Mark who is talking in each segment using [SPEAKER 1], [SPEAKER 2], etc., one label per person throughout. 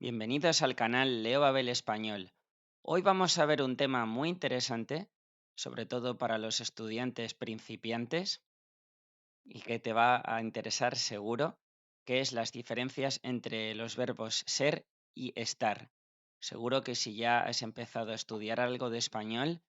[SPEAKER 1] Bienvenidos al canal Leo Babel Español. Hoy vamos a ver un tema muy interesante, sobre todo para los estudiantes principiantes, y que te va a interesar seguro, que es las diferencias entre los verbos ser y estar. Seguro que si ya has empezado a estudiar algo de español,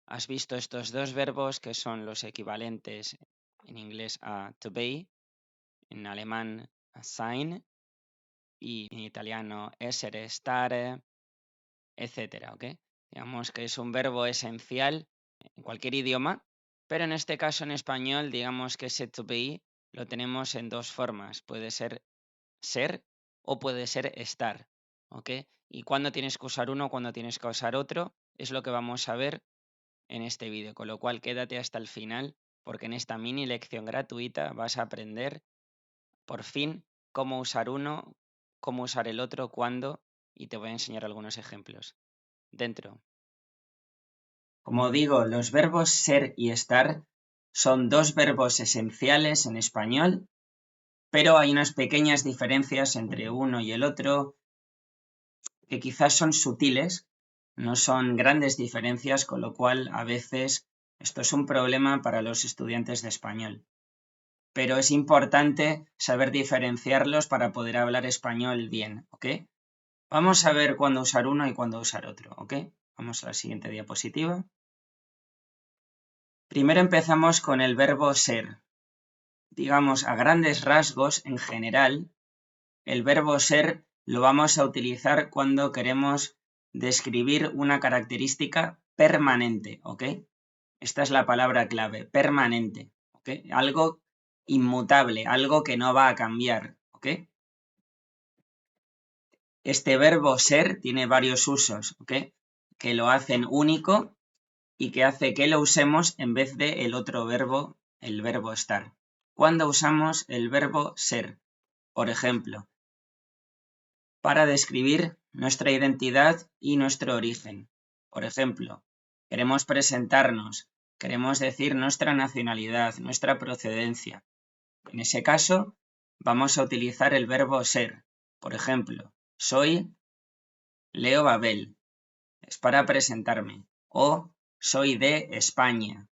[SPEAKER 1] has visto estos dos verbos que son los equivalentes en inglés a to be, en alemán a sein y en italiano essere, stare, etcétera, ¿ok? Digamos que es un verbo esencial en cualquier idioma, pero en este caso en español, digamos que ese to be lo tenemos en dos formas. Puede ser o puede ser estar, ¿ok? Y cuándo tienes que usar uno, cuándo tienes que usar otro, es lo que vamos a ver en este vídeo, con lo cual quédate hasta el final, porque en esta mini lección gratuita vas a aprender por fin cómo usar uno, cómo usar el otro, cuándo, y te voy a enseñar algunos ejemplos. Dentro. Como digo, los verbos ser y estar son dos verbos esenciales en español, pero hay unas pequeñas diferencias entre uno y el otro que quizás son sutiles, no son grandes diferencias, con lo cual a veces esto es un problema para los estudiantes de español. Pero es importante saber diferenciarlos para poder hablar español bien, ¿ok? Vamos a ver cuándo usar uno y cuándo usar otro, ¿ok? Vamos a la siguiente diapositiva. Primero empezamos con el verbo ser. Digamos, a grandes rasgos, en general, el verbo ser lo vamos a utilizar cuando queremos describir una característica permanente, ¿ok? Esta es la palabra clave, permanente, ¿ok? Algo inmutable, algo que no va a cambiar, ¿ok? Este verbo ser tiene varios usos, ¿ok? Que lo hacen único y que hace que lo usemos en vez de el otro verbo, el verbo estar. ¿Cuándo usamos el verbo ser? Por ejemplo, para describir nuestra identidad y nuestro origen. Por ejemplo, queremos presentarnos, queremos decir nuestra nacionalidad, nuestra procedencia. En ese caso, vamos a utilizar el verbo ser. Por ejemplo, soy Leo Babel, es para presentarme. O soy de España.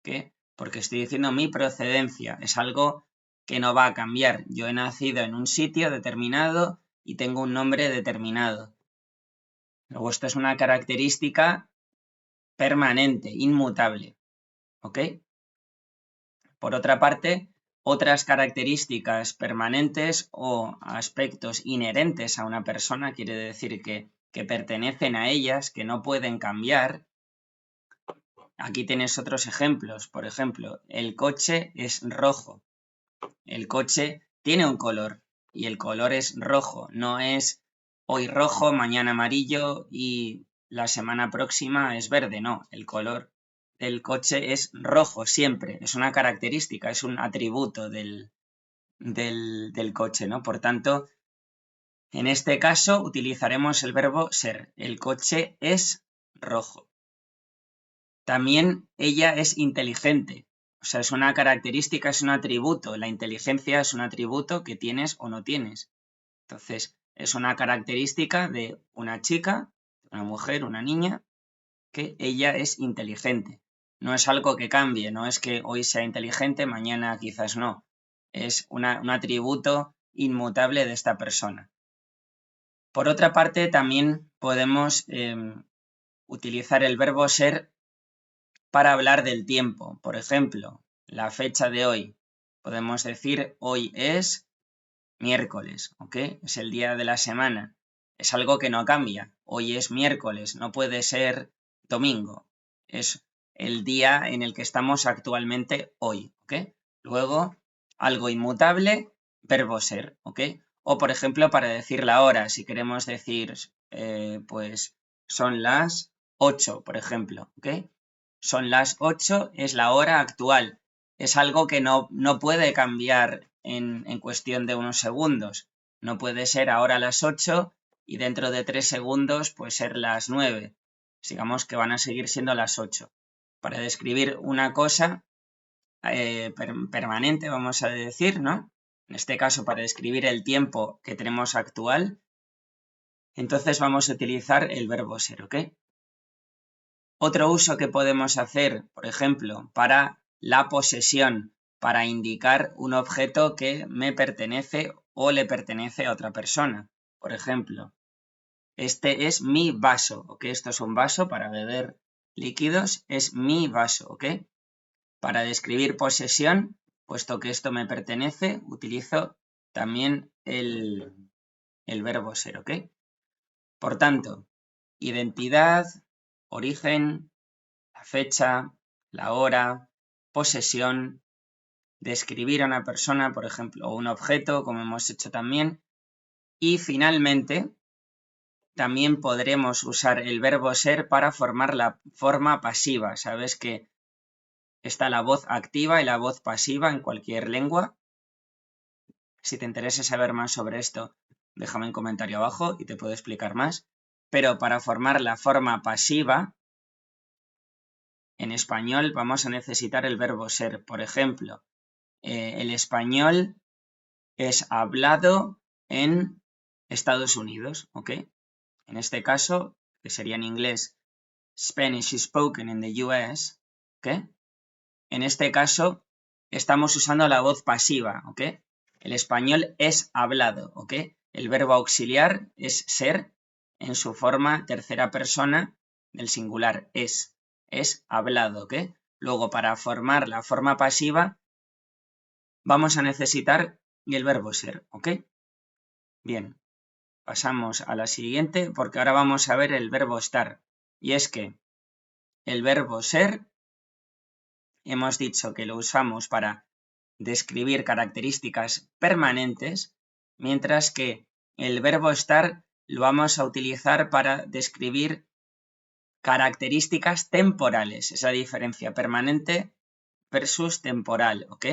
[SPEAKER 1] ¿Qué? Porque estoy diciendo mi procedencia, es algo que no va a cambiar. Yo he nacido en un sitio determinado y tengo un nombre determinado. Luego esto es una característica permanente, inmutable, ¿ok? Por otra parte, otras características permanentes o aspectos inherentes a una persona, quiere decir que pertenecen a ellas, que no pueden cambiar. Aquí tienes otros ejemplos. Por ejemplo, el coche es rojo. El coche tiene un color y el color es rojo. No es hoy rojo, mañana amarillo y la semana próxima es verde. No, el color del coche es rojo siempre. Es una característica, es un atributo del coche, ¿no? Por tanto, en este caso utilizaremos el verbo ser. El coche es rojo. También ella es inteligente. O sea, es una característica, es un atributo. La inteligencia es un atributo que tienes o no tienes. Entonces, es una característica de una chica, una mujer, una niña, que ella es inteligente. No es algo que cambie, no es que hoy sea inteligente, mañana quizás no. Es un atributo inmutable de esta persona. Por otra parte, también podemos utilizar el verbo ser para hablar del tiempo. Por ejemplo, la fecha de hoy. Podemos decir hoy es miércoles, ¿ok? Es el día de la semana. Es algo que no cambia. Hoy es miércoles, no puede ser domingo. Es el día en el que estamos actualmente hoy, ¿ok? Luego, algo inmutable, verbo ser, ¿ok? O, por ejemplo, para decir la hora, si queremos decir, pues, son las 8, por ejemplo, ¿ok? Son las 8, es la hora actual. Es algo que no puede cambiar en cuestión de unos segundos. No puede ser ahora las 8 y dentro de 3 segundos pues ser las 9. Digamos que van a seguir siendo las 8. Para describir una cosa permanente, vamos a decir, ¿no? En este caso, para describir el tiempo que tenemos actual, Entonces vamos a utilizar el verbo ser, ¿ok? Otro uso que podemos hacer, por ejemplo, para la posesión, para indicar un objeto que me pertenece o le pertenece a otra persona. Por ejemplo, este es mi vaso, ¿ok? Esto es un vaso para beber líquidos, es mi vaso, ¿ok? Para describir posesión, puesto que esto me pertenece, utilizo también el verbo ser, ¿ok? Por tanto, identidad, origen, la fecha, la hora, posesión, describir a una persona, por ejemplo, o un objeto, como hemos hecho también. Y finalmente, también podremos usar el verbo ser para formar la forma pasiva. Sabes que está la voz activa y la voz pasiva en cualquier lengua. Si te interesa saber más sobre esto, déjame un comentario abajo y te puedo explicar más. Pero para formar la forma pasiva, en español vamos a necesitar el verbo ser. Por ejemplo, el español es hablado en Estados Unidos, ¿ok? En este caso, que sería en inglés, Spanish is spoken in the US, ¿ok? En este caso, estamos usando la voz pasiva, ¿ok? El español es hablado, ¿ok? El verbo auxiliar es ser en su forma tercera persona del singular, es hablado, ¿ok? Luego, para formar la forma pasiva, vamos a necesitar el verbo ser, ¿ok? Bien, pasamos a la siguiente porque ahora vamos a ver el verbo estar. Y es que el verbo ser, hemos dicho que lo usamos para describir características permanentes, mientras que el verbo estar lo vamos a utilizar para describir características temporales, esa diferencia permanente versus temporal, ¿ok?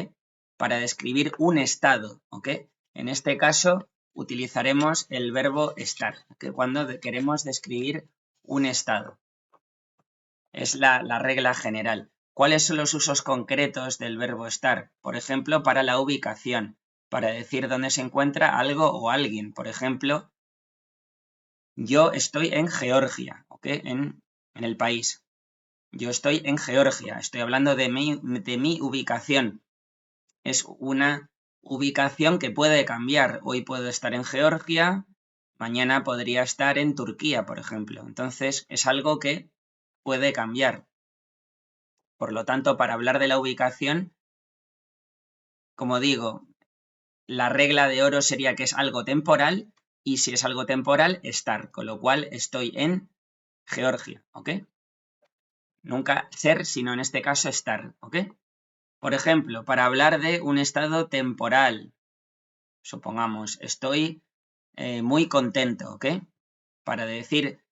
[SPEAKER 1] Para describir un estado, ¿ok? En este caso utilizaremos el verbo estar, ¿ok? Cuando queremos describir un estado. Es la regla general. ¿Cuáles son los usos concretos del verbo estar? Por ejemplo, para la ubicación, para decir dónde se encuentra algo o alguien. Por ejemplo, yo estoy en Georgia, ¿ok? En el país. Yo estoy en Georgia, estoy hablando de mi ubicación. Es una ubicación que puede cambiar. Hoy puedo estar en Georgia, mañana podría estar en Turquía, por ejemplo. Entonces, es algo que puede cambiar. Por lo tanto, para hablar de la ubicación, como digo, la regla de oro sería que es algo temporal y si es algo temporal, estar, con lo cual estoy en Georgia, ¿ok? Nunca ser, sino en este caso estar, ¿ok? Por ejemplo, para hablar de un estado temporal, supongamos, estoy muy contento, ¿ok? Para decir,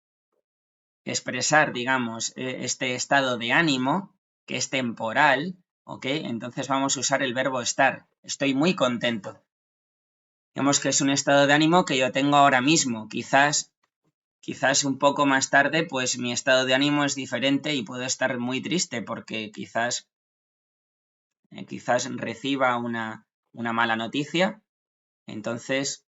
[SPEAKER 1] expresar, digamos, este estado de ánimo, que es temporal, ¿ok? Entonces vamos a usar el verbo estar. Estoy muy contento. Digamos que es un estado de ánimo que yo tengo ahora mismo. Quizás un poco más tarde, pues mi estado de ánimo es diferente y puedo estar muy triste porque quizás reciba una mala noticia. Entonces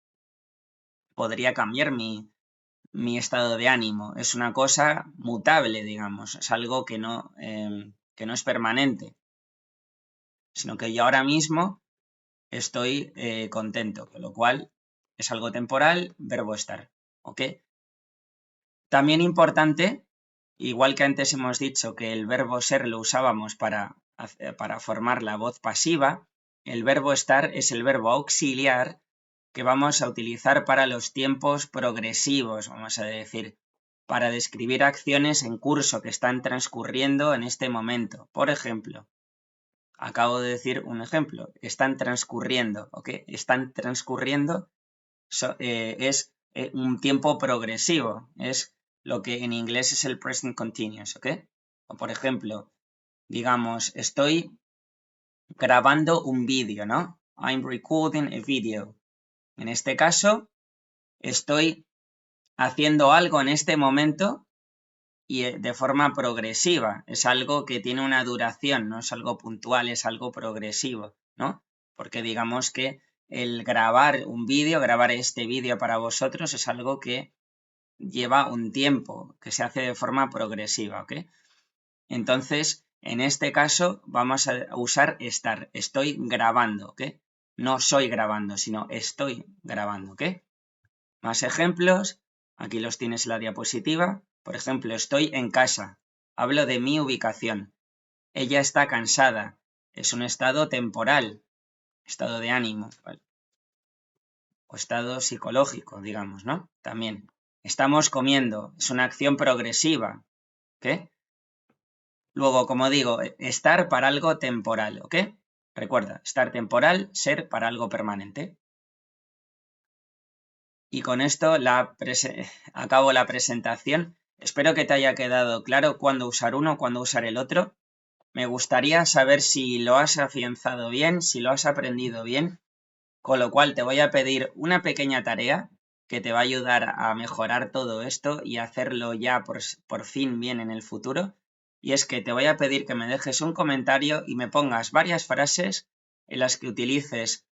[SPEAKER 1] podría cambiar mi estado de ánimo. Es una cosa mutable, digamos. Es algo que no es permanente, sino que yo ahora mismo estoy contento, con lo cual es algo temporal, verbo estar, ¿ok? También importante, igual que antes hemos dicho que el verbo ser lo usábamos para formar la voz pasiva, el verbo estar es el verbo auxiliar que vamos a utilizar para los tiempos progresivos, vamos a decir, para describir acciones en curso que están transcurriendo en este momento. Por ejemplo, acabo de decir un ejemplo, están transcurriendo, ¿ok? Están transcurriendo es un tiempo progresivo, es lo que en inglés es el present continuous, ¿ok? O por ejemplo, digamos, estoy grabando un vídeo, ¿no? I'm recording a video. En este caso, estoy haciendo algo en este momento y de forma progresiva. Es algo que tiene una duración, no es algo puntual, es algo progresivo, ¿no? Porque digamos que el grabar un vídeo, grabar este vídeo para vosotros es algo que lleva un tiempo, que se hace de forma progresiva, ¿ok? Entonces, en este caso vamos a usar estar. Estoy grabando, ¿ok? No soy grabando, sino estoy grabando, ¿ok? Más ejemplos. Aquí los tienes en la diapositiva. Por ejemplo, estoy en casa. Hablo de mi ubicación. Ella está cansada. Es un estado temporal, estado de ánimo, ¿vale? O estado psicológico, digamos, ¿no? También. Estamos comiendo. Es una acción progresiva, ¿ok? Luego, como digo, estar para algo temporal, ¿ok? Recuerda, estar temporal, ser para algo permanente. Y con esto acabo la presentación. Espero que te haya quedado claro cuándo usar uno, cuándo usar el otro. Me gustaría saber si lo has afianzado bien, si lo has aprendido bien, con lo cual te voy a pedir una pequeña tarea que te va a ayudar a mejorar todo esto y hacerlo ya por fin bien en el futuro. Y es que te voy a pedir que me dejes un comentario y me pongas varias frases en las que utilices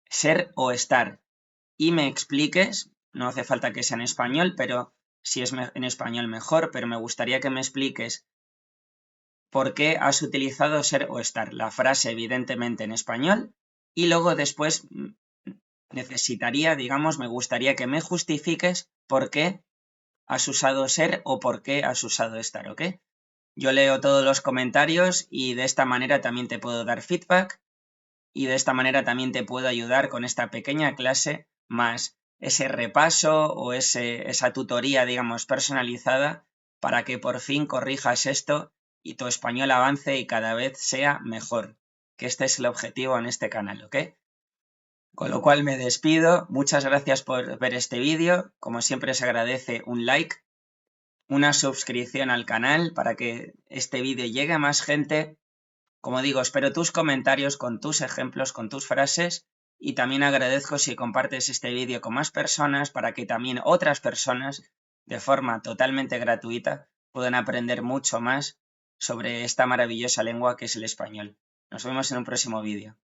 [SPEAKER 1] ser o estar y me expliques, no hace falta que sea en español, pero si es en español mejor, pero me gustaría que me expliques por qué has utilizado ser o estar. La frase evidentemente en español y luego después necesitaría, digamos, me gustaría que me justifiques por qué has usado ser o por qué has usado estar, ¿ok? Yo leo todos los comentarios y de esta manera también te puedo dar feedback y de esta manera también te puedo ayudar con esta pequeña clase más ese repaso o esa tutoría, digamos, personalizada para que por fin corrijas esto y tu español avance y cada vez sea mejor, que este es el objetivo en este canal, ¿ok? Con lo cual me despido, muchas gracias por ver este vídeo, como siempre se agradece un like, una suscripción al canal para que este vídeo llegue a más gente. Como digo, espero tus comentarios con tus ejemplos, con tus frases y también agradezco si compartes este vídeo con más personas para que también otras personas, de forma totalmente gratuita, puedan aprender mucho más sobre esta maravillosa lengua que es el español. Nos vemos en un próximo vídeo.